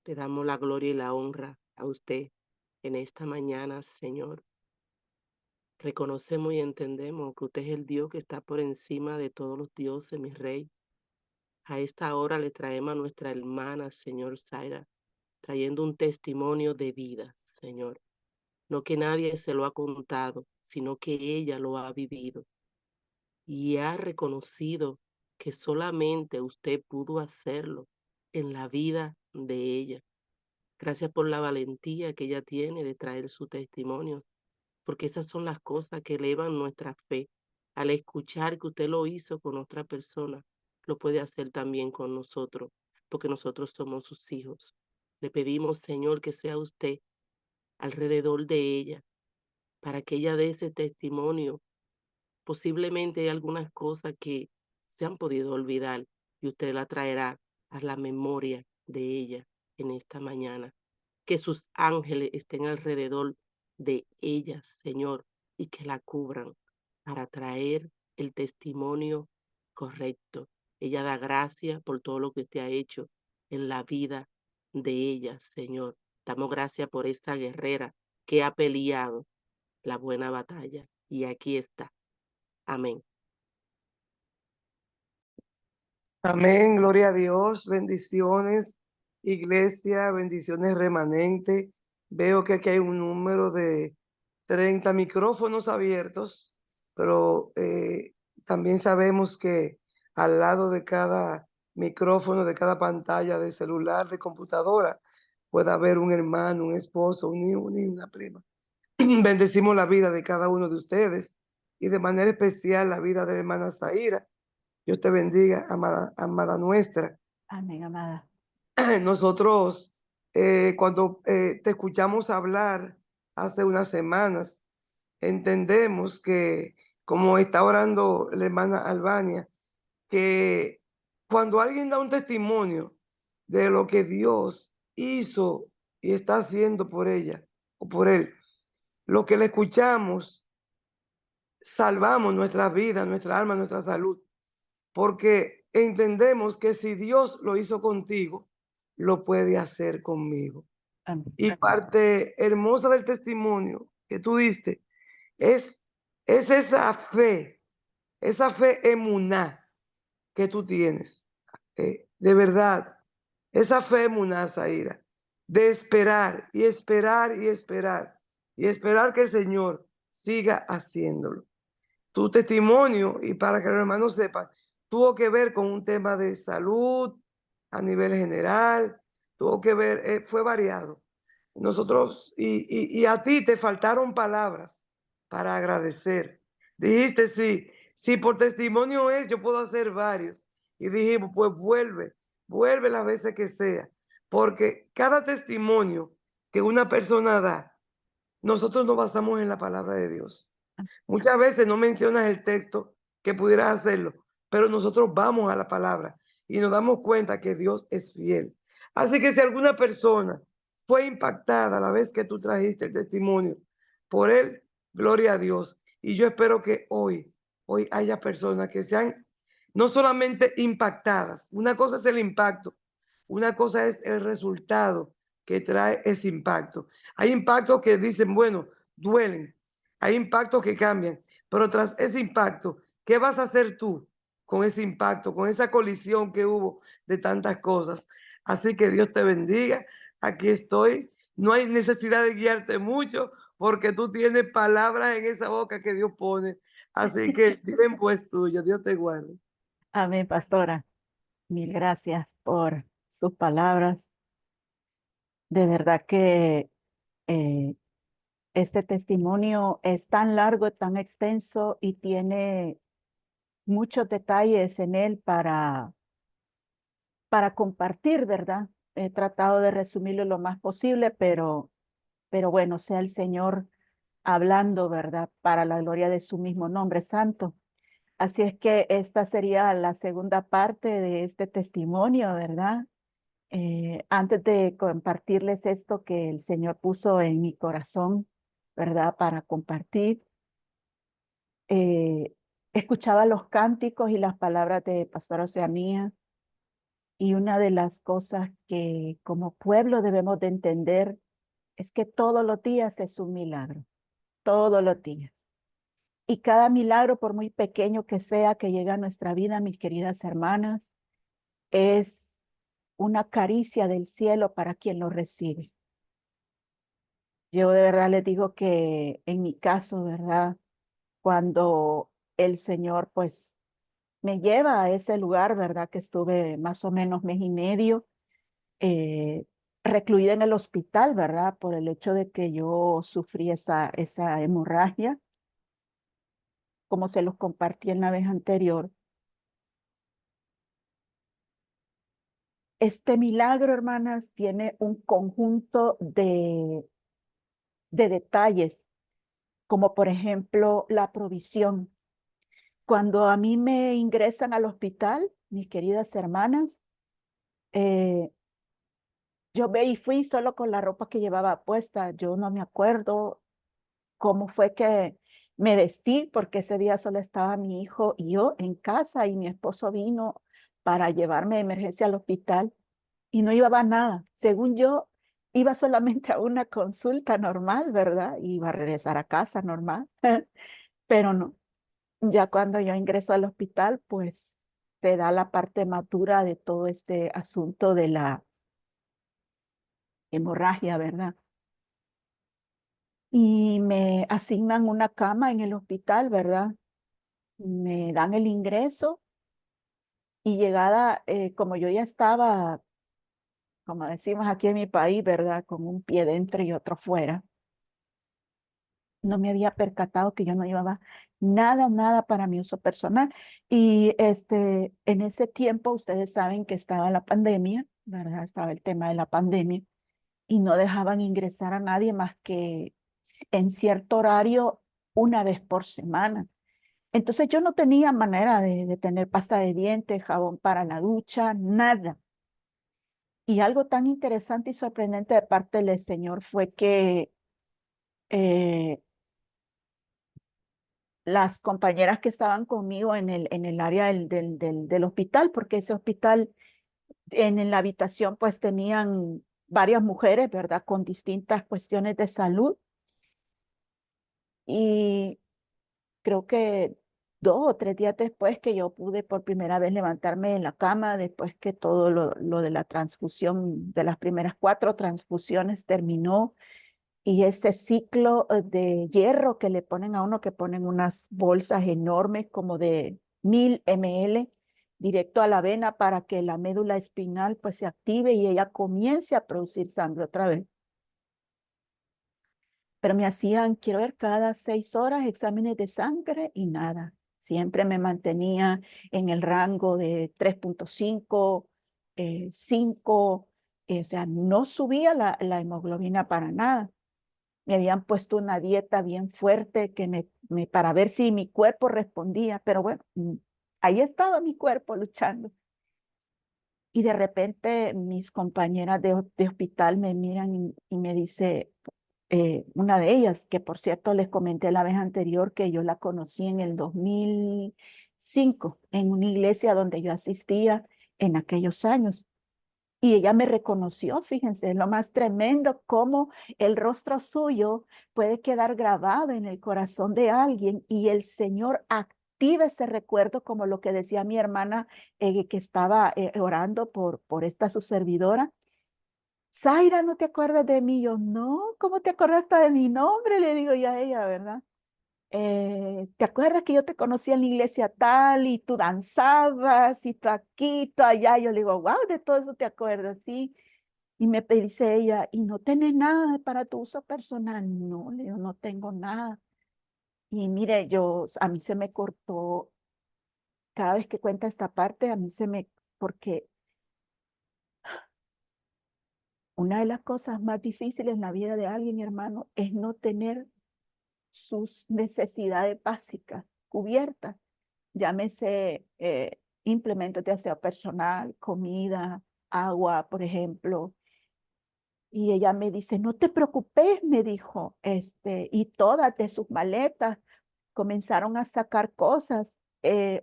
Te damos la gloria y la honra a usted en esta mañana, Señor. Reconocemos y entendemos que usted es el Dios que está por encima de todos los dioses, mi Rey. A esta hora le traemos a nuestra hermana, Señor Zaira, trayendo un testimonio de vida, Señor. No que nadie se lo ha contado, sino que ella lo ha vivido y ha reconocido que solamente usted pudo hacerlo en la vida de ella. Gracias por la valentía que ella tiene de traer su testimonio, porque esas son las cosas que elevan nuestra fe. Al escuchar que usted lo hizo con otra persona, lo puede hacer también con nosotros, porque nosotros somos sus hijos. Le pedimos, Señor, que sea usted alrededor de ella, para que ella dé ese testimonio. Posiblemente hay algunas cosas que se han podido olvidar y usted la traerá a la memoria de ella en esta mañana. Que sus ángeles estén alrededor de ella, Señor, y que la cubran para traer el testimonio correcto. Ella da gracias por todo lo que usted ha hecho en la vida de ella, Señor. Damos gracias por esa guerrera que ha peleado la buena batalla. Y aquí está. Amén. Amén, gloria a Dios, bendiciones, iglesia, bendiciones remanentes. Veo que aquí hay un número de 30 micrófonos abiertos, pero también sabemos que al lado de cada micrófono, de cada pantalla de celular, de computadora, puede haber un hermano, un esposo, un hijo, una prima. Bendecimos la vida de cada uno de ustedes y de manera especial la vida de la hermana Zaira. Dios te bendiga, amada, amada nuestra. Amén, amada. Nosotros, cuando te escuchamos hablar hace unas semanas, entendemos que, como está orando la hermana Albania, que cuando alguien da un testimonio de lo que Dios hizo y está haciendo por ella o por él, lo que le escuchamos, salvamos nuestra vida, nuestra alma, nuestra salud. Porque entendemos que si Dios lo hizo contigo, lo puede hacer conmigo. Amén. Y parte hermosa del testimonio que tú diste es, es esa fe emuná que tú tienes. De verdad, esa fe emuná, Zaira, de esperar y esperar y esperar y esperar que el Señor siga haciéndolo. Tu testimonio, y para que los hermanos sepan, tuvo que ver con un tema de salud a nivel general, tuvo que ver, fue variado. Nosotros, y a ti te faltaron palabras para agradecer. Dijiste, sí, si por testimonio es, yo puedo hacer varios. Y dijimos, pues vuelve las veces que sea, porque cada testimonio que una persona da, nosotros nos basamos en la palabra de Dios. Muchas veces no mencionas el texto que pudieras hacerlo, pero nosotros vamos a la palabra y nos damos cuenta que Dios es fiel. Así que si alguna persona fue impactada a la vez que tú trajiste el testimonio por él, gloria a Dios. Y yo espero que hoy haya personas que sean no solamente impactadas. Una cosa es el impacto, una cosa es el resultado que trae ese impacto. Hay impactos que dicen, bueno, duelen, hay impactos que cambian, pero tras ese impacto, ¿qué vas a hacer tú con ese impacto, con esa colisión que hubo de tantas cosas? Así que Dios te bendiga. Aquí estoy. No hay necesidad de guiarte mucho porque tú tienes palabras en esa boca que Dios pone. Así que el tiempo es tuyo. Dios te guarde. Amén, pastora. Mil gracias por sus palabras. De verdad que eh, este testimonio es tan largo, tan extenso y tiene muchos detalles en él para compartir, ¿verdad? He tratado de resumirlo lo más posible, pero bueno, sea el Señor hablando, ¿verdad? Para la gloria de su mismo nombre santo. Así es que esta sería la segunda parte de este testimonio, ¿verdad? Antes de compartirles esto que el Señor puso en mi corazón, ¿verdad? Para compartir, eh, escuchaba los cánticos y las palabras de Pastora Oceanía Y una de las cosas que como pueblo debemos de entender es que todos los días es un milagro, todos los días. Y cada milagro, por muy pequeño que sea, que llega a nuestra vida, mis queridas hermanas, es una caricia del cielo para quien lo recibe. Yo de verdad les digo que en mi caso, ¿verdad? Cuando el Señor pues me lleva a ese lugar, ¿verdad? Que estuve más o menos mes y medio eh, recluida en el hospital, ¿verdad? Por el hecho de que yo sufrí esa hemorragia, como se los compartí en la vez anterior. Este milagro, hermanas, tiene un conjunto de detalles, como por ejemplo la provisión. Cuando a mí me ingresan al hospital, mis queridas hermanas, eh, yo ve y fui solo con la ropa que llevaba puesta. Yo no me acuerdo cómo fue que me vestí, porque ese día solo estaba mi hijo y yo en casa y mi esposo vino para llevarme de emergencia al hospital y no llevaba nada. Según yo, iba solamente a una consulta normal, ¿verdad? Iba a regresar a casa normal, pero no. Ya cuando yo ingreso al hospital, pues te da la parte madura de todo este asunto de la hemorragia, ¿verdad? Y me asignan una cama en el hospital, ¿verdad? Me dan el ingreso y llegada, como yo ya estaba, como decimos aquí en mi país, ¿verdad? Con un pie dentro y otro fuera, no me había percatado que yo no llevaba nada, nada para mi uso personal. Y en ese tiempo, ustedes saben que estaba la pandemia, ¿verdad? Estaba el tema de la pandemia y no dejaban ingresar a nadie más que en cierto horario una vez por semana. Entonces yo no tenía manera de tener pasta de dientes, jabón para la ducha, nada. Y algo tan interesante y sorprendente de parte del Señor fue que eh, las compañeras que estaban conmigo en el área del hospital, porque ese hospital en la habitación pues tenían varias mujeres, ¿verdad? Con distintas cuestiones de salud. Y creo que 2 o 3 días después que yo pude por primera vez levantarme de la cama, después que todo lo de la transfusión, de las primeras 4 transfusiones terminó, y ese ciclo de hierro que le ponen a uno, que ponen unas bolsas enormes como de 1000 ml directo a la vena para que la médula espinal pues se active y ella comience a producir sangre otra vez. Pero me hacían, quiero ver, cada 6 horas exámenes de sangre y nada. Siempre me mantenía en el rango de 3,5, 5, o sea, no subía la hemoglobina para nada. Me habían puesto una dieta bien fuerte para ver si mi cuerpo respondía, pero bueno, ahí estaba mi cuerpo luchando. Y de repente mis compañeras de hospital me miran y me dice, una de ellas, que por cierto les comenté la vez anterior que yo la conocí en el 2005 en una iglesia donde yo asistía en aquellos años. Y ella me reconoció, fíjense, lo más tremendo, cómo el rostro suyo puede quedar grabado en el corazón de alguien y el Señor activa ese recuerdo, como lo que decía mi hermana que estaba orando por esta su servidora. Zaira, ¿no te acuerdas de mí? Yo, no, ¿cómo te acordaste de mi nombre? Le digo yo a ella, ¿verdad? ¿Te acuerdas que yo te conocí en la iglesia tal y tú danzabas y tú aquí, tú allá? Yo le digo, wow, de todo eso te acuerdas, sí. Y me dice ella, ¿y no tenés nada para tu uso personal? No, le digo, no tengo nada. Y mire, a mí se me cortó, cada vez que cuenta esta parte, porque una de las cosas más difíciles en la vida de alguien, hermano, es no tener sus necesidades básicas cubiertas. Llámese implementos de aseo personal, comida, agua, por ejemplo. Y ella me dice, no te preocupes, me dijo, y todas de sus maletas comenzaron a sacar cosas.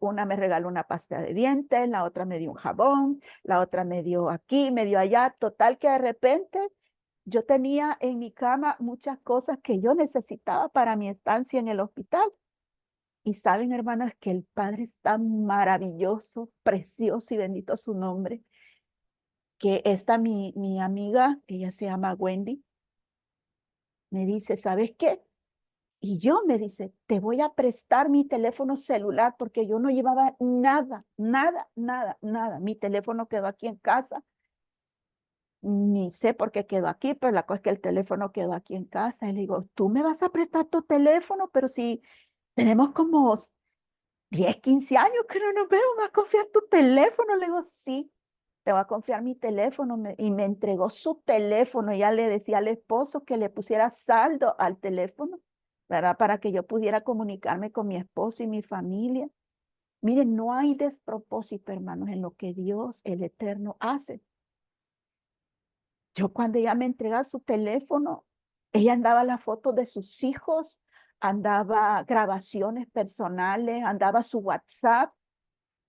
una me regaló una pasta de dientes, la otra me dio un jabón, la otra me dio aquí, me dio allá. Total que de repente yo tenía en mi cama muchas cosas que yo necesitaba para mi estancia en el hospital. Y saben, hermanas, que el Padre es tan maravilloso, precioso y bendito su nombre, que esta mi amiga, ella se llama Wendy, me dice, ¿sabes qué? Y yo me dice, te voy a prestar mi teléfono celular porque yo no llevaba nada, nada, nada, nada. Mi teléfono quedó aquí en casa. Ni sé por qué quedó aquí, pero la cosa es que el teléfono quedó aquí en casa. Y le digo, tú me vas a prestar tu teléfono, pero si tenemos como 10, 15 años que no nos vemos, ¿me vas a confiar tu teléfono? Le digo, sí, te voy a confiar mi teléfono. Y me entregó su teléfono. Ya le decía al esposo que le pusiera saldo al teléfono, ¿verdad? Para que yo pudiera comunicarme con mi esposo y mi familia. Miren, no hay despropósito, hermanos, en lo que Dios, el Eterno, hace. Yo cuando ella me entregaba su teléfono, ella andaba las fotos de sus hijos, andaba grabaciones personales, andaba su WhatsApp.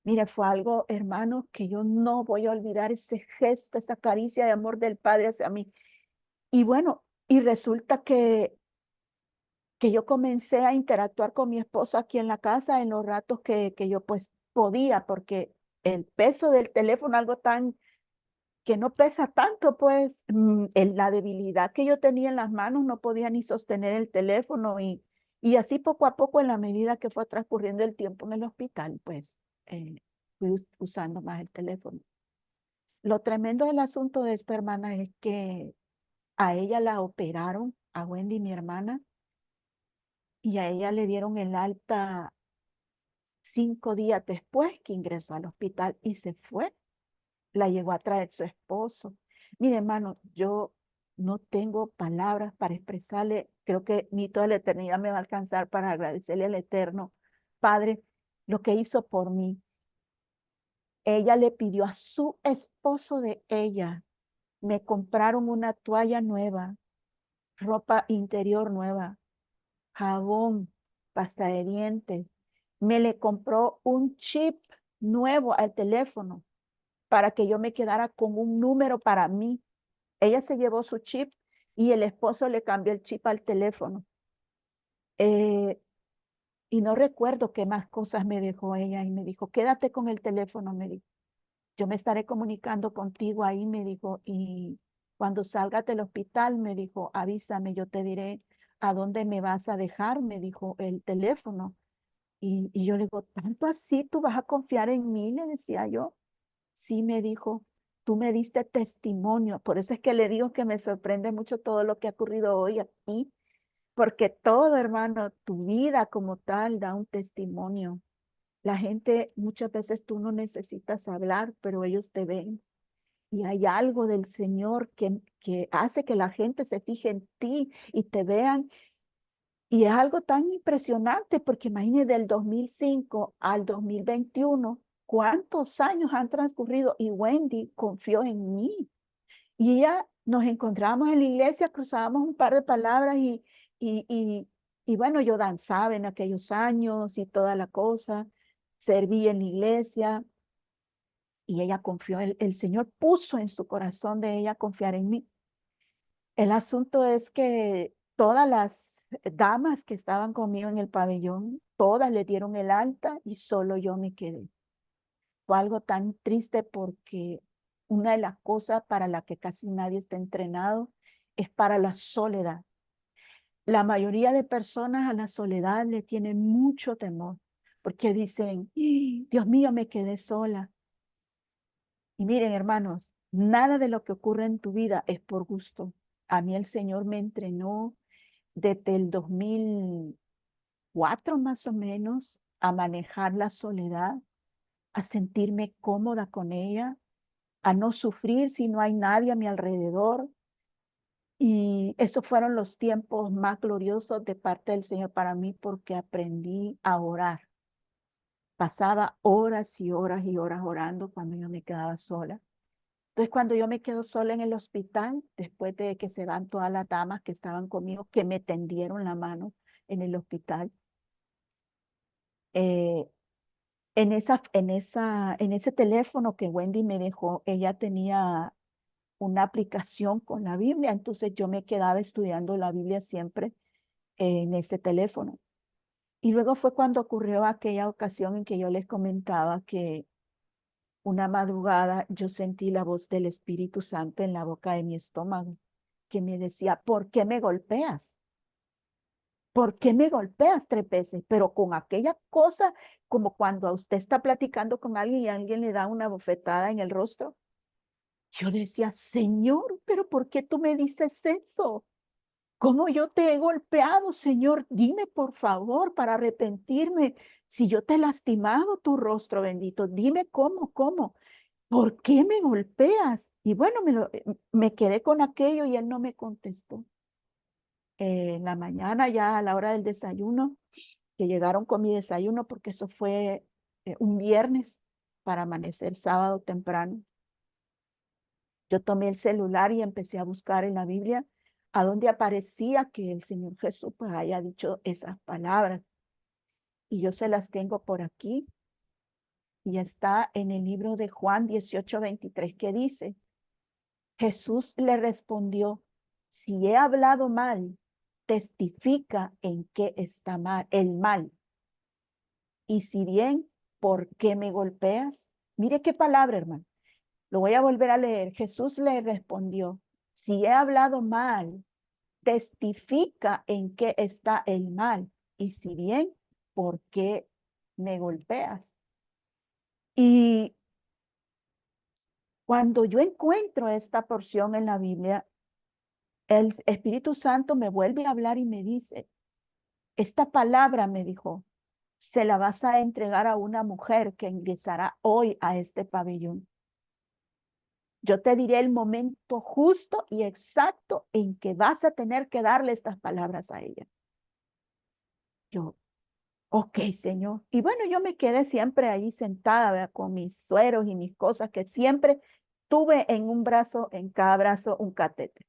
Mire, fue algo, hermano, que yo no voy a olvidar ese gesto, esa caricia de amor del Padre hacia mí. Y bueno, y resulta que yo comencé a interactuar con mi esposo aquí en la casa en los ratos que yo pues podía, porque el peso del teléfono, algo tan que no pesa tanto, pues la debilidad que yo tenía en las manos no podía ni sostener el teléfono y así poco a poco en la medida que fue transcurriendo el tiempo en el hospital, pues fui usando más el teléfono. Lo tremendo del asunto de esta hermana es que a ella la operaron, a Wendy, mi hermana, y a ella le dieron el alta 5 días después que ingresó al hospital y se fue. La llegó a traer su esposo. Mire, hermano, yo no tengo palabras para expresarle, creo que ni toda la eternidad me va a alcanzar para agradecerle al Eterno Padre lo que hizo por mí. Ella le pidió a su esposo de ella, me compraron una toalla nueva, ropa interior nueva, jabón, pasta de dientes, me le compró un chip nuevo al teléfono para que yo me quedara con un número para mí. Ella se llevó su chip y el esposo le cambió el chip al teléfono. Eh, y no recuerdo qué más cosas me dejó ella y me dijo, quédate con el teléfono, me dijo. Yo me estaré comunicando contigo ahí, me dijo, y cuando salgas del hospital, me dijo, avísame, yo te diré a dónde me vas a dejar, me dijo el teléfono. Y yo le digo, ¿tanto así tú vas a confiar en mí? Le decía yo. Sí, me dijo, tú me diste testimonio. Por eso es que le digo que me sorprende mucho todo lo que ha ocurrido hoy aquí, porque todo, hermano, tu vida como tal da un testimonio. La gente, muchas veces tú no necesitas hablar, pero ellos te ven. Y hay algo del Señor que hace que la gente se fije en ti y te vean. Y es algo tan impresionante porque imagínate del 2005 al 2021, ¿cuántos años han transcurrido? Y Wendy confió en mí. Y ella nos encontramos en la iglesia, cruzábamos un par de palabras y, y, y bueno, yo danzaba en aquellos años y toda la cosa, serví en la iglesia y ella confió, el Señor puso en su corazón de ella confiar en mí. El asunto es que todas las damas que estaban conmigo en el pabellón, todas le dieron el alta y solo yo me quedé. Fue algo tan triste porque una de las cosas para las que casi nadie está entrenado es para la soledad. La mayoría de personas a la soledad le tienen mucho temor porque dicen, Dios mío, me quedé sola. Y miren, hermanos, nada de lo que ocurre en tu vida es por gusto. A mí el Señor me entrenó desde el 2004 más o menos a manejar la soledad, a sentirme cómoda con ella, a no sufrir si no hay nadie a mi alrededor. Y esos fueron los tiempos más gloriosos de parte del Señor para mí porque aprendí a orar. Pasaba horas y horas y horas orando cuando yo me quedaba sola. Entonces, cuando yo me quedo sola en el hospital, después de que se van todas las damas que estaban conmigo, que me tendieron la mano en el hospital, eh, En ese teléfono que Wendy me dejó, ella tenía una aplicación con la Biblia, entonces yo me quedaba estudiando la Biblia siempre en ese teléfono. Y luego fue cuando ocurrió aquella ocasión en que yo les comentaba que una madrugada yo sentí la voz del Espíritu Santo en la boca de mi estómago, que me decía, ¿por qué me golpeas? ¿Por qué me golpeas 3 veces? Pero con aquella cosa, como cuando a usted está platicando con alguien y alguien le da una bofetada en el rostro. Yo decía, Señor, pero ¿por qué tú me dices eso? ¿Cómo yo te he golpeado, Señor? Dime, por favor, para arrepentirme. Si yo te he lastimado tu rostro bendito, dime cómo. ¿Por qué me golpeas? Y bueno, me quedé con aquello y él no me contestó. En la mañana, ya a la hora del desayuno, que llegaron con mi desayuno, porque eso fue un viernes para amanecer sábado temprano. Yo tomé el celular y empecé a buscar en la Biblia a donde aparecía que el Señor Jesús pues haya dicho esas palabras. Y yo se las tengo por aquí. Y está en el libro de Juan 18:23 que dice, Jesús le respondió, si he hablado mal, testifica en qué está mal, el mal. Y si bien, ¿por qué me golpeas? Mire qué palabra, hermano. Lo voy a volver a leer. Jesús le respondió, si he hablado mal, testifica en qué está el mal. Y si bien, ¿por qué me golpeas? Y cuando yo encuentro esta porción en la Biblia, el Espíritu Santo me vuelve a hablar y me dice, esta palabra me dijo, se la vas a entregar a una mujer que ingresará hoy a este pabellón. Yo te diré el momento justo y exacto en que vas a tener que darle estas palabras a ella. Yo, ok, Señor. Y bueno, yo me quedé siempre ahí sentada, ¿verdad? Con mis sueros y mis cosas que siempre tuve en un brazo, en cada brazo, un catéter.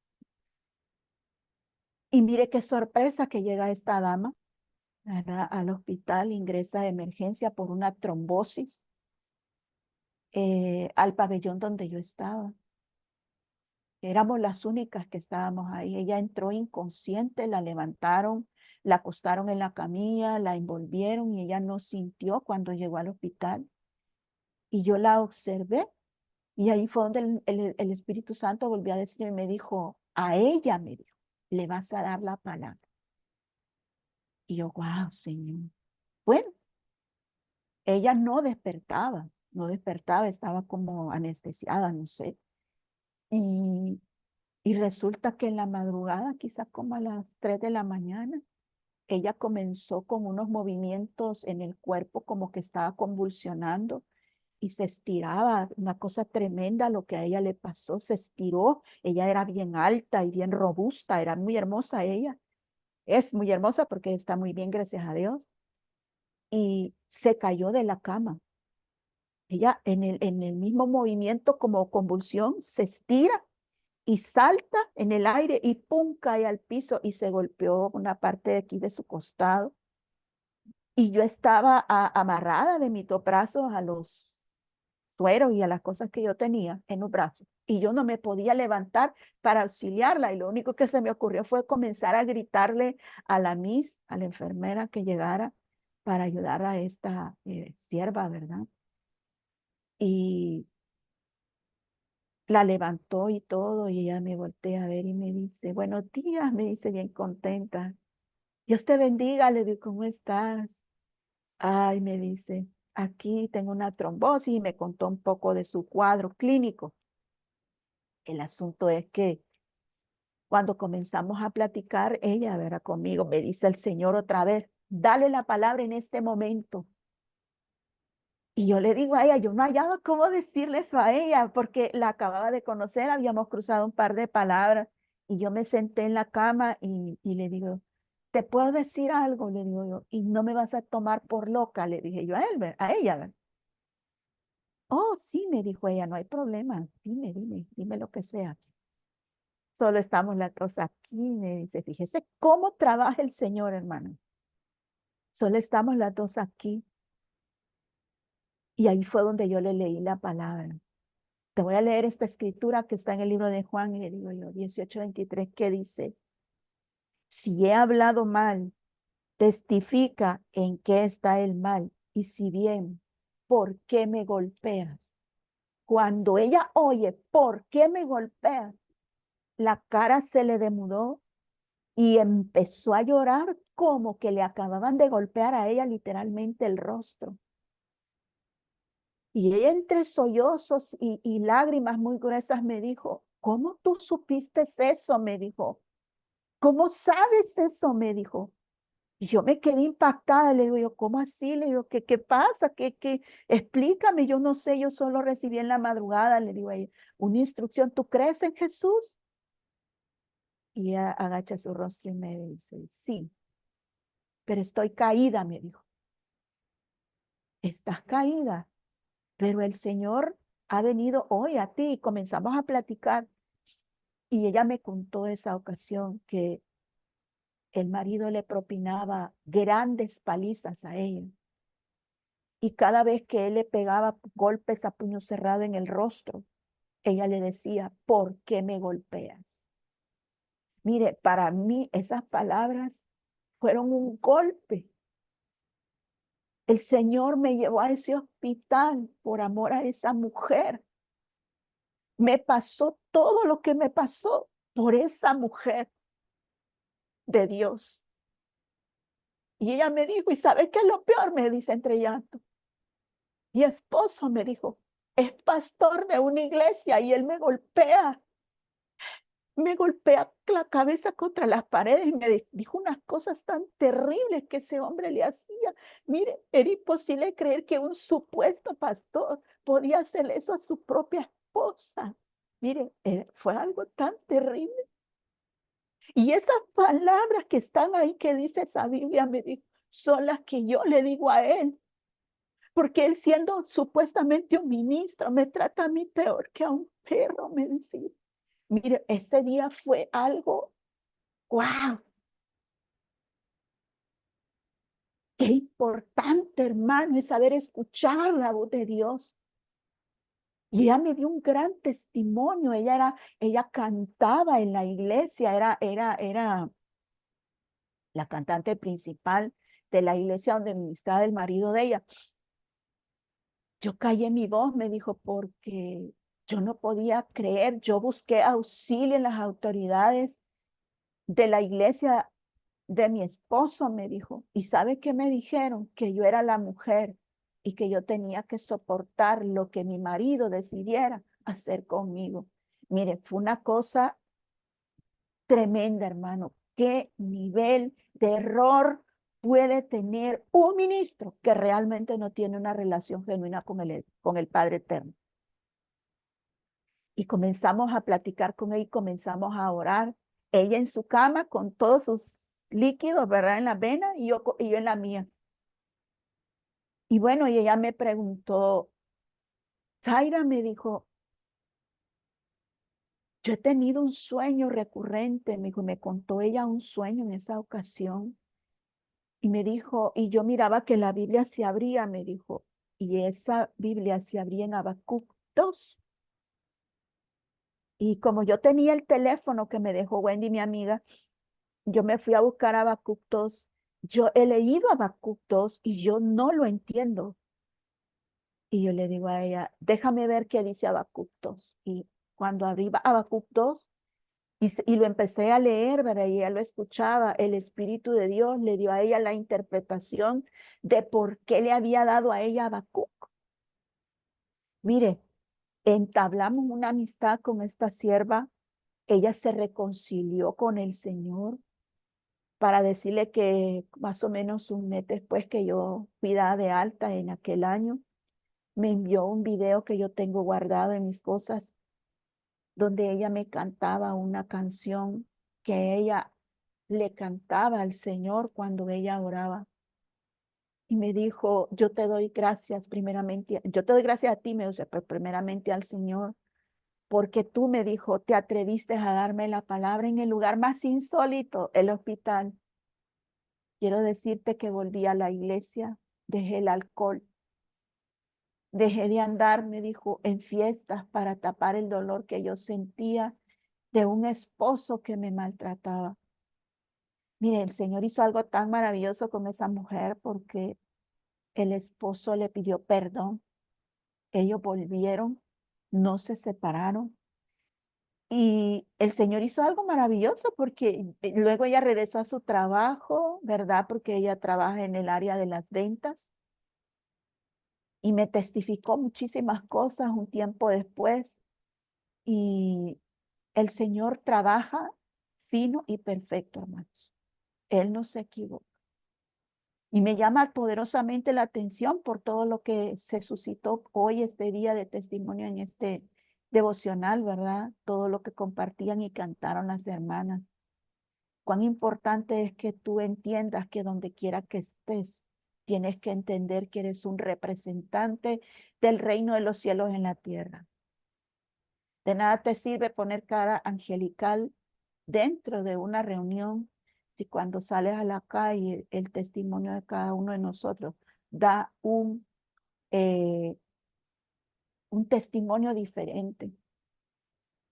Y mire qué sorpresa que llega esta dama, ¿verdad? Al hospital, ingresa de emergencia por una trombosis al pabellón donde yo estaba. Éramos las únicas que estábamos ahí. Ella entró inconsciente, la levantaron, la acostaron en la camilla, la envolvieron y ella no sintió cuando llegó al hospital. Y yo la observé y ahí fue donde el Espíritu Santo volvió a decirme, me dijo, a ella me dijo, le vas a dar la palabra. Y yo, wow, Señor. Bueno, ella no despertaba, estaba como anestesiada, no sé. Y, y resulta que en la madrugada, quizás como a las 3 de la mañana, ella comenzó con unos movimientos en el cuerpo como que estaba convulsionando y se estiraba, una cosa tremenda lo que a ella le pasó, se estiró, ella era bien alta y bien robusta, era muy hermosa ella, es muy hermosa porque está muy bien, gracias a Dios, y se cayó de la cama. Ella en el mismo movimiento como convulsión se estira y salta en el aire y pum, cae al piso y se golpeó una parte de aquí de su costado. Y yo estaba amarrada de mis 2 brazos a los sueros y a las cosas que yo tenía en los brazos. Y yo no me podía levantar para auxiliarla. Y lo único que se me ocurrió fue comenzar a gritarle a la Miss, a la enfermera que llegara para ayudar a esta sierva, ¿verdad? Y la levantó y todo, y ella me voltea a ver y me dice, buenos días, me dice bien contenta. Dios te bendiga, le digo, ¿cómo estás? Ay, me dice, aquí tengo una trombosis y me contó un poco de su cuadro clínico. El asunto es que cuando comenzamos a platicar, ella, verá conmigo, me dice el Señor otra vez, dale la palabra en este momento. Y yo le digo a ella, yo no hallaba cómo decirle eso a ella, porque la acababa de conocer, habíamos cruzado un par de palabras, y yo me senté en la cama y le digo, ¿te puedo decir algo? Le digo yo, y no me vas a tomar por loca, le dije yo a él, a ella. ¿Verdad? Oh, sí, me dijo ella, no hay problema, dime lo que sea. Solo estamos las dos aquí, me dice, fíjese cómo trabaja el Señor, hermano. Solo estamos las dos aquí. Y ahí fue donde yo le leí la palabra. Te voy a leer esta escritura que está en el libro de Juan, y le digo yo, 18:23, que dice: si he hablado mal, testifica en qué está el mal, y si bien, ¿por qué me golpeas? Cuando ella oye, ¿por qué me golpeas? La cara se le demudó y empezó a llorar como que le acababan de golpear a ella literalmente el rostro. Y ella entre sollozos y lágrimas muy gruesas me dijo: ¿cómo tú supiste eso? Me dijo. ¿Cómo sabes eso? Me dijo. Y yo me quedé impactada. Le digo yo, ¿cómo así? Le digo, ¿qué pasa? Explícame, yo no sé, yo solo recibí en la madrugada, le digo a ella, una instrucción. ¿Tú crees en Jesús? Y ella agacha su rostro y me dice: sí, pero estoy caída, me dijo. Estás caída, pero el Señor ha venido hoy a ti. Y comenzamos a platicar. Y ella me contó esa ocasión que el marido le propinaba grandes palizas a ella. Y cada vez que él le pegaba golpes a puño cerrado en el rostro, ella le decía: ¿por qué me golpeas? Mire, para mí esas palabras fueron un golpe. El Señor me llevó a ese hospital por amor a esa mujer. Me pasó todo lo que me pasó por esa mujer de Dios. Y ella me dijo: ¿y sabes qué es lo peor? Me dice entre llanto. Mi esposo, me dijo, es pastor de una iglesia y él me golpea la cabeza contra las paredes y me dijo unas cosas tan terribles que ese hombre le hacía. Mire, era imposible creer que un supuesto pastor podía hacer eso a su propia esposa. Mire, fue algo tan terrible. Y esas palabras que están ahí que dice esa Biblia, me dijo, son las que yo le digo a él. Porque él, siendo supuestamente un ministro, me trata a mí peor que a un perro, me decía. Mire, ese día fue algo, wow, qué importante, hermano, es saber escuchar la voz de Dios. Y ella me dio un gran testimonio. Ella cantaba en la iglesia, era la cantante principal de la iglesia donde ministraba el marido de ella. Yo callé mi voz, me dijo, porque yo no podía creer. Yo busqué auxilio en las autoridades de la iglesia de mi esposo, me dijo. ¿Y sabe qué me dijeron? Que yo era la mujer y que yo tenía que soportar lo que mi marido decidiera hacer conmigo. Mire, fue una cosa tremenda, hermano. ¿Qué nivel de error puede tener un ministro que realmente no tiene una relación genuina con el Padre Eterno? Y comenzamos a platicar con ella y comenzamos a orar. Ella en su cama con todos sus líquidos, ¿verdad? En la vena y yo en la mía. Y bueno, y ella me preguntó, Zaira, me dijo, yo he tenido un sueño recurrente, me dijo, me contó ella un sueño en esa ocasión. Y me dijo, y yo miraba que la Biblia se abría, me dijo, y esa Biblia se abría en Habacuc 2. Y como yo tenía el teléfono que me dejó Wendy, mi amiga, yo me fui a buscar Habacuc 2. Yo he leído Habacuc 2 y yo no lo entiendo. Y yo le digo a ella, déjame ver qué dice Habacuc 2. Y cuando abrí Habacuc 2 y lo empecé a leer, ¿verdad? Y ella lo escuchaba, el Espíritu de Dios le dio a ella la interpretación de por qué le había dado a ella Habacuc. Mire, entablamos una amistad con esta sierva. Ella se reconcilió con el Señor para decirle que más o menos un mes después que yo fui dada de alta en aquel año, me envió un video que yo tengo guardado en mis cosas, donde ella me cantaba una canción que ella le cantaba al Señor cuando ella oraba. Y me dijo, yo te doy gracias primeramente, yo te doy gracias a ti, me dice, pero primeramente al Señor, porque tú, me dijo, te atreviste a darme la palabra en el lugar más insólito, el hospital. Quiero decirte que volví a la iglesia, dejé el alcohol, dejé de andar, me dijo, en fiestas para tapar el dolor que yo sentía de un esposo que me maltrataba. Mire, el Señor hizo algo tan maravilloso con esa mujer porque el esposo le pidió perdón. Ellos volvieron, no se separaron. Y el Señor hizo algo maravilloso porque luego ella regresó a su trabajo, ¿verdad? Porque ella trabaja en el área de las ventas y me testificó muchísimas cosas un tiempo después. Y el Señor trabaja fino y perfecto, hermanos. Él no se equivoca. Y me llama poderosamente la atención por todo lo que se suscitó hoy, este día de testimonio en este devocional, ¿verdad? Todo lo que compartían y cantaron las hermanas. Cuán importante es que tú entiendas que donde quiera que estés, tienes que entender que eres un representante del reino de los cielos en la tierra. De nada te sirve poner cara angelical dentro de una reunión si cuando sales a la calle el testimonio de cada uno de nosotros da eh, un testimonio diferente.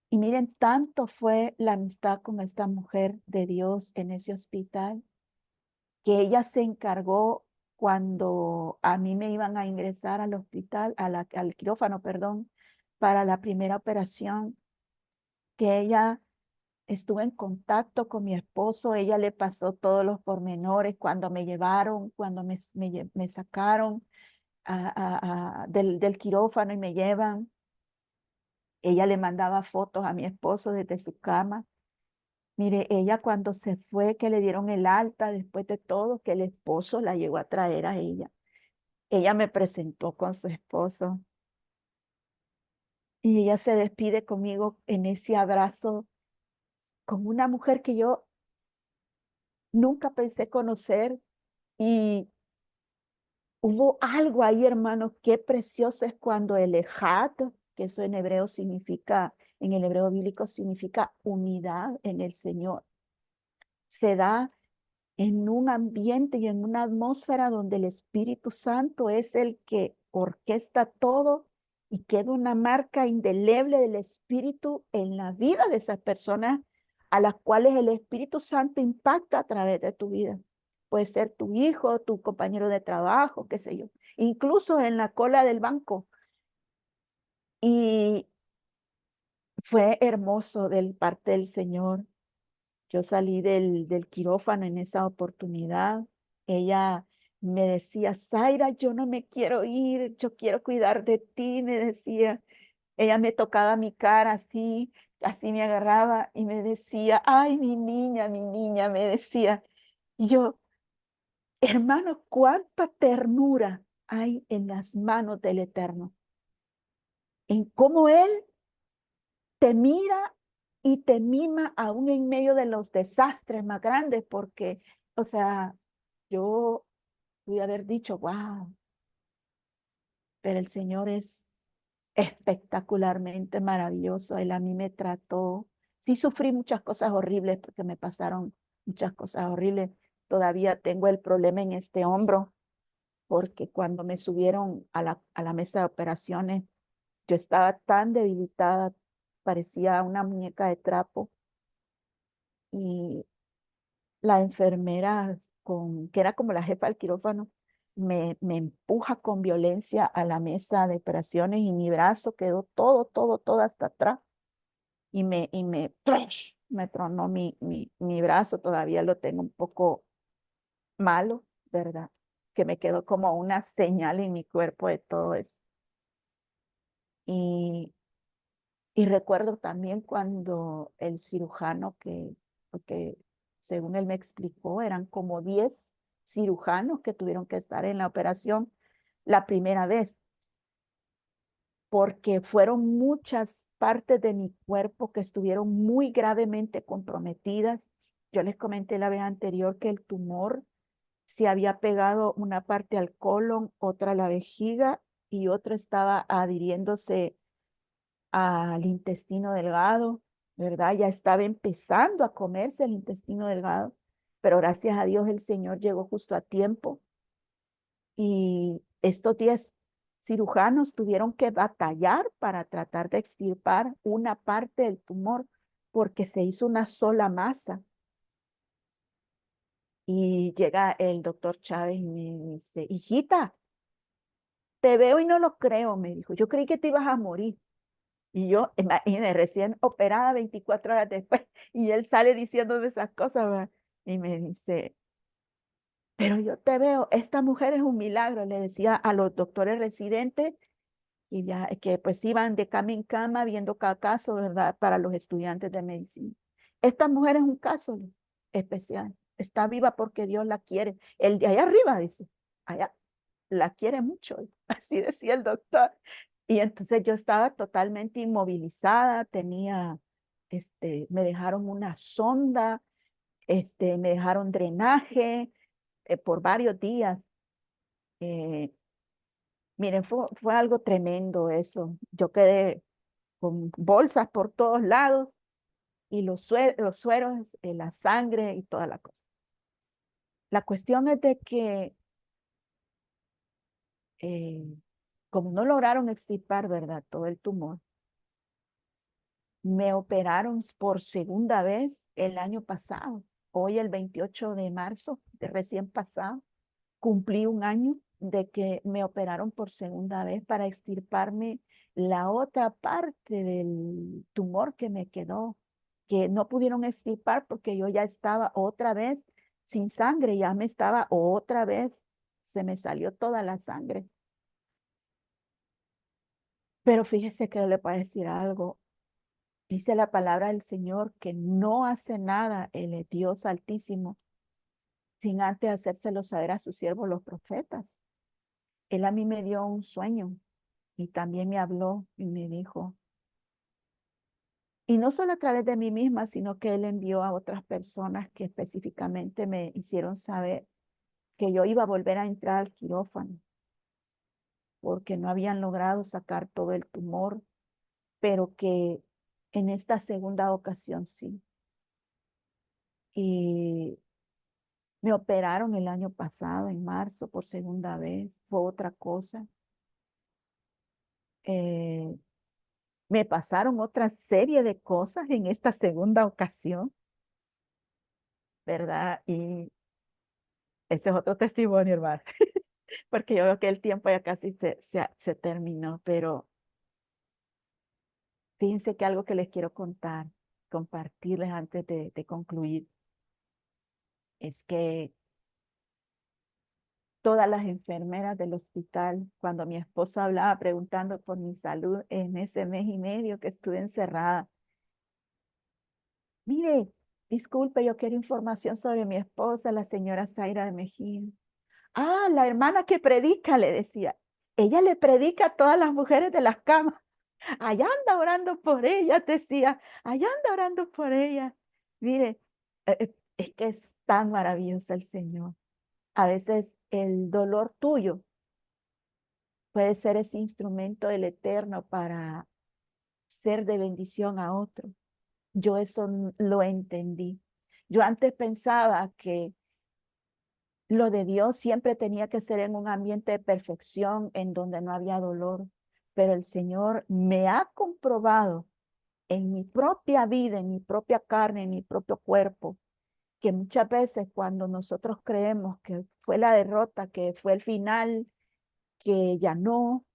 Y miren, tanto fue la amistad con esta mujer de Dios en ese hospital que ella se encargó cuando a mí me iban a ingresar al hospital, al quirófano, perdón, para la primera operación, que ella estuvo en contacto con mi esposo, ella le pasó todos los pormenores cuando me llevaron, cuando me sacaron del quirófano y me llevan. Ella le mandaba fotos a mi esposo desde su cama. Mire, ella cuando se fue, que le dieron el alta después de todo, que el esposo la llegó a traer a ella. Ella me presentó con su esposo y ella se despide conmigo en ese abrazo con una mujer que yo nunca pensé conocer y hubo algo ahí, hermano, qué precioso es cuando el ejad, que eso en hebreo significa, en el hebreo bíblico significa unidad en el Señor, se da en un ambiente y en una atmósfera donde el Espíritu Santo es el que orquesta todo y queda una marca indeleble del Espíritu en la vida de esas personas a las cuales el Espíritu Santo impacta a través de tu vida. Puede ser tu hijo, tu compañero de trabajo, qué sé yo, incluso en la cola del banco. Y fue hermoso del parte del Señor. Yo salí del quirófano en esa oportunidad. Ella me decía, Zaira, yo no me quiero ir, yo quiero cuidar de ti, me decía. Ella me tocaba mi cara así, así me agarraba y me decía, ay, mi niña, me decía. Y yo, hermano, cuánta ternura hay en las manos del Eterno, en cómo Él te mira y te mima aún en medio de los desastres más grandes, porque, o sea, yo pude haber dicho, wow, pero el Señor es espectacularmente maravilloso. Él a mí me trató. Sí sufrí muchas cosas horribles porque me pasaron muchas cosas horribles. Todavía tengo el problema en este hombro porque cuando me subieron a la mesa de operaciones, yo estaba tan debilitada, parecía una muñeca de trapo y la enfermera, que era como la jefa del quirófano, me empuja con violencia a la mesa de operaciones y mi brazo quedó todo hasta atrás ¡trash! Me tronó mi brazo, todavía lo tengo un poco malo, ¿verdad? Que me quedó como una señal en mi cuerpo de todo eso. Y Y recuerdo también cuando el cirujano porque según él me explicó, eran como 10 cirujanos que tuvieron que estar en la operación la primera vez, porque fueron muchas partes de mi cuerpo que estuvieron muy gravemente comprometidas. Yo les comenté la vez anterior que el tumor se había pegado una parte al colon, otra a la vejiga y otra estaba adhiriéndose al intestino delgado, ¿verdad? Ya estaba empezando a comerse el intestino delgado, pero gracias a Dios el Señor llegó justo a tiempo y estos 10 cirujanos tuvieron que batallar para tratar de extirpar una parte del tumor porque se hizo una sola masa. Y llega el doctor Chávez y me dice, hijita, te veo y no lo creo, me dijo. Yo creí que te ibas a morir. Y yo, imagínate, recién operada 24 horas después, y él sale diciéndome esas cosas, ¿verdad? Y me dice, pero yo te veo, esta mujer es un milagro, le decía a los doctores residentes, y ya que pues iban de cama en cama viendo cada caso, ¿verdad? Para los estudiantes de medicina. Esta mujer es un caso especial, está viva porque Dios la quiere. El de allá arriba, dice, allá, la quiere mucho, así decía el doctor. Y entonces yo estaba totalmente inmovilizada, tenía, me dejaron una sonda, me dejaron drenaje por varios días. Eh, Miren, fue algo tremendo eso. Yo quedé con bolsas por todos lados y los sueros, la sangre y toda la cosa. La cuestión es de que eh, como no lograron extirpar, ¿verdad? Todo el tumor, me operaron por segunda vez el año pasado. Hoy, el 28 de marzo, de recién pasado, cumplí un año de que me operaron por segunda vez para extirparme la otra parte del tumor que me quedó, que no pudieron extirpar porque yo ya estaba otra vez sin sangre, ya me estaba otra vez, se me salió toda la sangre. Pero fíjese que le puedo decir algo. Dice la palabra del Señor que no hace nada el Dios Altísimo sin antes hacérselo saber a sus siervos los profetas. Él a mí me dio un sueño y también me habló y me dijo, y no solo a través de mí misma, sino que él envió a otras personas que específicamente me hicieron saber que yo iba a volver a entrar al quirófano porque no habían logrado sacar todo el tumor, pero que en esta segunda ocasión sí. Y me operaron el año pasado, en marzo, por segunda vez, fue otra cosa. Eh, Me pasaron otra serie de cosas en esta segunda ocasión, ¿verdad? Y ese es otro testimonio, hermano, porque yo veo que el tiempo ya casi se terminó, pero fíjense que algo que les quiero contar, compartirles antes de concluir, es que todas las enfermeras del hospital, cuando mi esposo hablaba preguntando por mi salud en ese mes y medio que estuve encerrada, mire, disculpe, yo quiero información sobre mi esposa, la señora Zaira de Mejía. Ah, la hermana que predica, le decía. Ella le predica a todas las mujeres de las camas. Allá anda orando por ella, decía. Allá anda orando por ella. Mire, es que es tan maravilloso el Señor. A veces el dolor tuyo puede ser ese instrumento del Eterno para ser de bendición a otro. Yo eso lo entendí. Yo antes pensaba que lo de Dios siempre tenía que ser en un ambiente de perfección, en donde no había dolor, pero el Señor me ha comprobado en mi propia vida, en mi propia carne, en mi propio cuerpo, que muchas veces cuando nosotros creemos que fue la derrota, que fue el final, que ya no,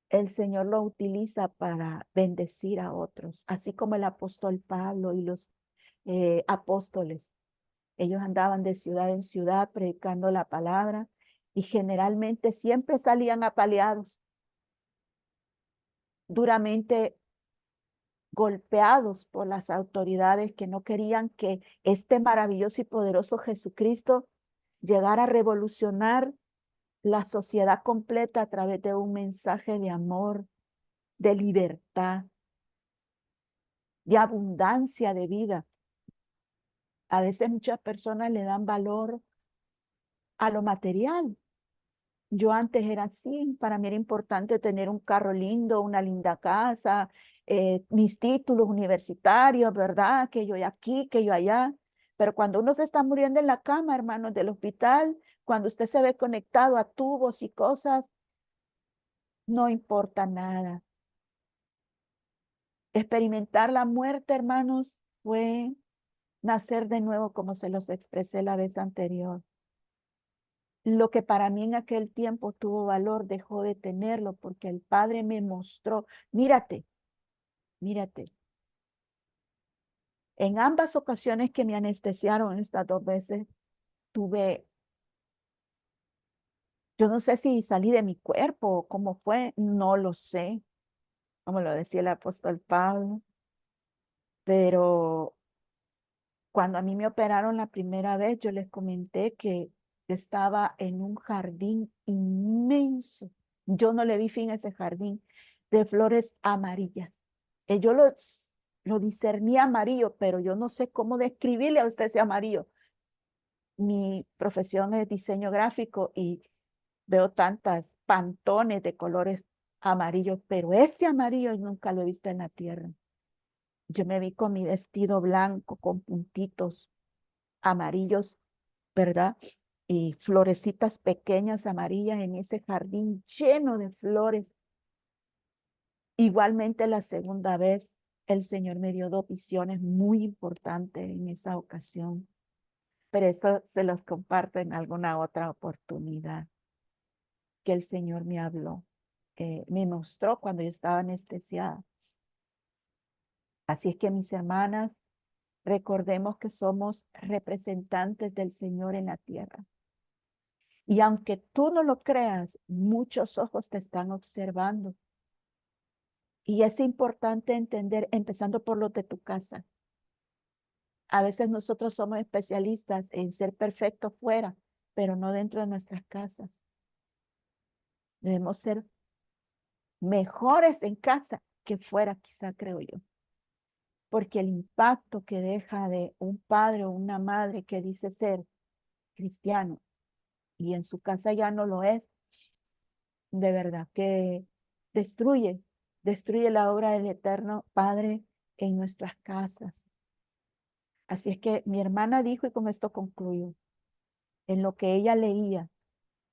el Señor lo utiliza para bendecir a otros, así como el apóstol Pablo y los apóstoles. Ellos andaban de ciudad en ciudad predicando la palabra y generalmente siempre salían apaleados, duramente golpeados por las autoridades que no querían que este maravilloso y poderoso Jesucristo llegara a revolucionar la sociedad completa a través de un mensaje de amor, de libertad, de abundancia de vida. A veces muchas personas le dan valor a lo material. Yo antes era así, para mí era importante tener un carro lindo, una linda casa, mis títulos universitarios, ¿verdad? Que yo aquí, que yo allá. Pero cuando uno se está muriendo en la cama, hermanos, del hospital, cuando usted se ve conectado a tubos y cosas, no importa nada. Experimentar la muerte, hermanos, fue nacer de nuevo, como se los expresé la vez anterior. Lo que para mí en aquel tiempo tuvo valor dejó de tenerlo porque el Padre me mostró, mírate, mírate. En ambas ocasiones que me anestesiaron, estas 2 veces, tuve, yo no sé si salí de mi cuerpo o cómo fue, no lo sé, como lo decía el apóstol Pablo, pero cuando a mí me operaron la primera vez, yo les comenté que yo estaba en un jardín inmenso. Yo no le vi fin a ese jardín de flores amarillas. Yo lo discerní amarillo, pero yo no sé cómo describirle a usted ese amarillo. Mi profesión es diseño gráfico y veo tantas pantones de colores amarillos, pero ese amarillo nunca lo he visto en la tierra. Yo me vi con mi vestido blanco con puntitos amarillos, ¿verdad? Y florecitas pequeñas amarillas en ese jardín lleno de flores. Igualmente la segunda vez, el Señor me dio 2 visiones muy importantes en esa ocasión, pero eso se los comparto en alguna otra oportunidad que el Señor me habló, me mostró cuando yo estaba anestesiada. Así es que mis hermanas, recordemos que somos representantes del Señor en la tierra. Y aunque tú no lo creas, muchos ojos te están observando. Y es importante entender, empezando por los de tu casa. A veces nosotros somos especialistas en ser perfectos fuera, pero no dentro de nuestras casas. Debemos ser mejores en casa que fuera, quizá creo yo. Porque el impacto que deja de un padre o una madre que dice ser cristiano y en su casa ya no lo es, de verdad que destruye, destruye la obra del Eterno Padre en nuestras casas. Así es que mi hermana dijo, y con esto concluyo, en lo que ella leía,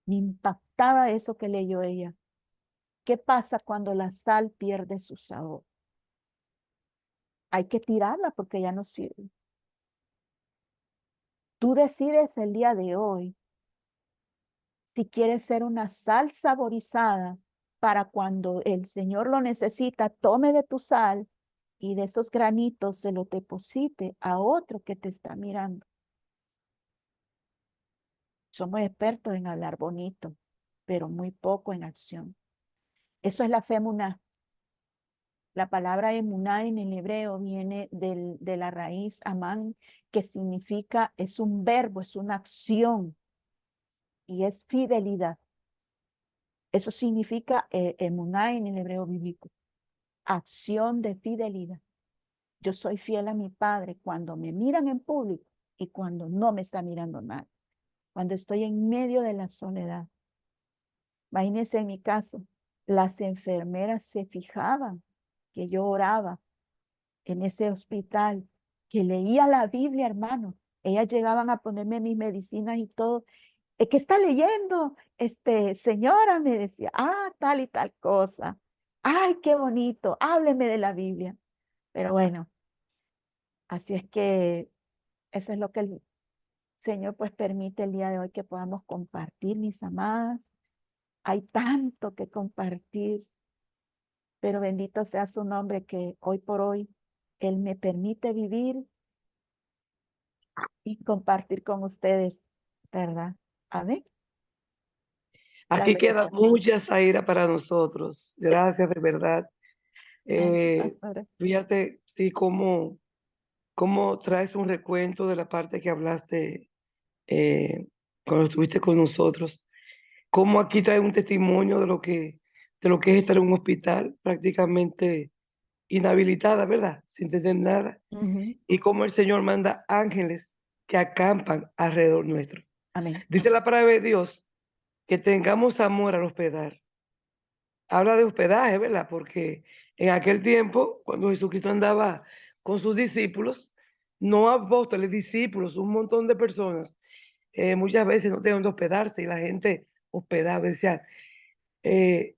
me impactaba eso que leyó ella. ¿Qué pasa cuando la sal pierde su sabor? Hay que tirarla porque ya no sirve. Tú decides el día de hoy si quieres ser una sal saborizada para cuando el Señor lo necesita, tome de tu sal y de esos granitos se lo deposite a otro que te está mirando. Somos expertos en hablar bonito, pero muy poco en acción. Eso es la fe emuná. La palabra emuná en el hebreo viene de la raíz amán, que significa, es un verbo, es una acción y es fidelidad. Eso significa emuná en el hebreo bíblico, acción de fidelidad. Yo soy fiel a mi Padre cuando me miran en público y cuando no me está mirando nadie. Cuando estoy en medio de la soledad. Imagínense en mi caso, las enfermeras se fijaban que yo oraba en ese hospital, que leía la Biblia, hermano. Ellas llegaban a ponerme mis medicinas y todo. ¿Qué está leyendo? Señora, me decía, tal y tal cosa. Ay, qué bonito, hábleme de la Biblia. Pero bueno, así es que eso es lo que el Señor pues permite el día de hoy que podamos compartir, mis amadas. Hay tanto que compartir, pero bendito sea su nombre que hoy por hoy Él me permite vivir y compartir con ustedes, ¿verdad? Amén. La Aquí gloria queda sea para mucha Zaira para nosotros. Gracias, de verdad. Amén, Eh, pastora. Fíjate, sí, cómo traes un recuento de la parte que hablaste cuando estuviste con nosotros. Cómo aquí trae un testimonio de lo que es estar en un hospital prácticamente inhabilitada, ¿verdad? Sin tener nada. Ujú. Y cómo el Señor manda ángeles que acampan alrededor nuestro. Amén. Dice la palabra de Dios que tengamos amor al hospedar. Habla de hospedaje, ¿verdad? Porque en aquel tiempo, cuando Jesucristo andaba con sus discípulos, no apóstoles, discípulos, un montón de personas, muchas veces no tenían donde hospedarse y la gente hospedaba, decía,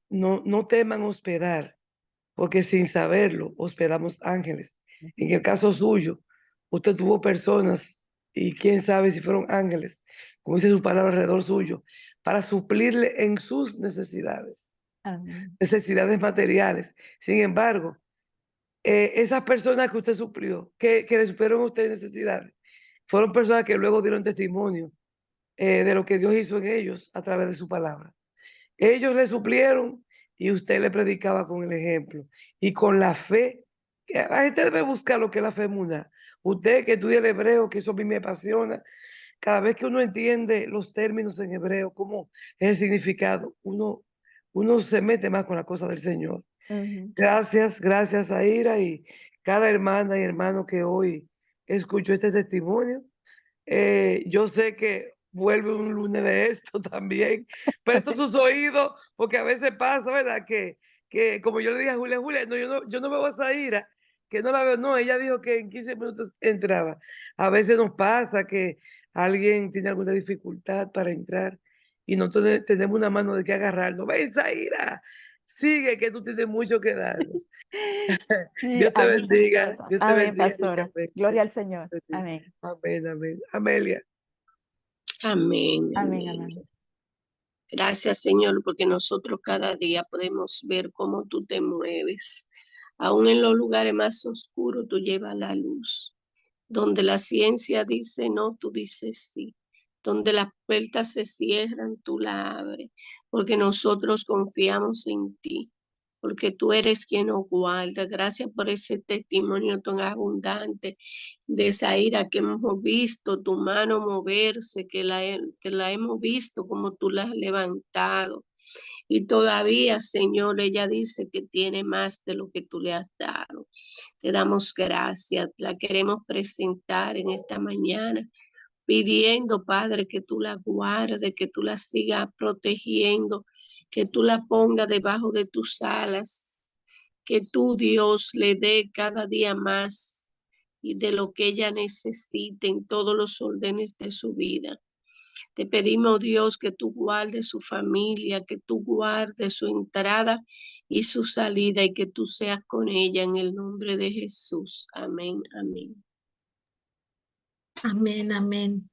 no teman hospedar, porque sin saberlo hospedamos ángeles. En el caso suyo, usted tuvo personas, y quién sabe si fueron ángeles, como dice su palabra, alrededor suyo, para suplirle en sus necesidades, Amén. necesidades materiales. Sin embargo, esas personas que usted suplió, que le suplieron a usted necesidades, fueron personas que luego dieron testimonio de lo que Dios hizo en ellos a través de su palabra. Ellos le suplieron y usted le predicaba con el ejemplo y con la fe. La gente debe buscar lo que es la fe muna. Usted que estudia el hebreo, que eso a mí me apasiona, cada vez que uno entiende los términos en hebreo, cómo es el significado, uno se mete más con la cosa del Señor. Ujú. Gracias, Aira, y cada hermana y hermano que hoy escuchó este testimonio. Yo sé que vuelve un lunes de esto también. Presto sus oídos, porque a veces pasa, ¿verdad? Que como yo le dije a Julia, no, yo no veo a Zaira, que no la veo. No, ella dijo que en 15 minutos entraba. A veces nos pasa que alguien tiene alguna dificultad para entrar y nosotros tenemos una mano de que agarrarnos. Ven, Zaira, sigue, que tú tienes mucho que darnos. Sí, Dios te amén. bendiga, Dios te Amén, bendiga pastora. ricamente. Gloria al Señor. Amén. Amén, amén. Amelia. Amén, Amén, amén. amén. Gracias, Señor, porque nosotros cada día podemos ver cómo tú te mueves. Aún en los lugares más oscuros tú llevas la luz. Donde la ciencia dice no, tú dices sí. Donde las puertas se cierran, tú la abres. Porque nosotros confiamos en ti. Porque tú eres quien nos guarda. Gracias por ese testimonio tan abundante de Zaira, que hemos visto tu mano moverse, que la hemos visto como tú la has levantado. Y todavía, Señor, ella dice que tiene más de lo que tú le has dado. Te damos gracias, la queremos presentar en esta mañana, pidiendo, Padre, que tú la guardes, que tú la sigas protegiendo, que tú la pongas debajo de tus alas, que tú, Dios, le dé cada día más y de lo que ella necesite en todos los órdenes de su vida. Te pedimos, Dios, que tú guardes su familia, que tú guardes su entrada y su salida y que tú seas con ella en el nombre de Jesús. Amén, amén. Amén, amén.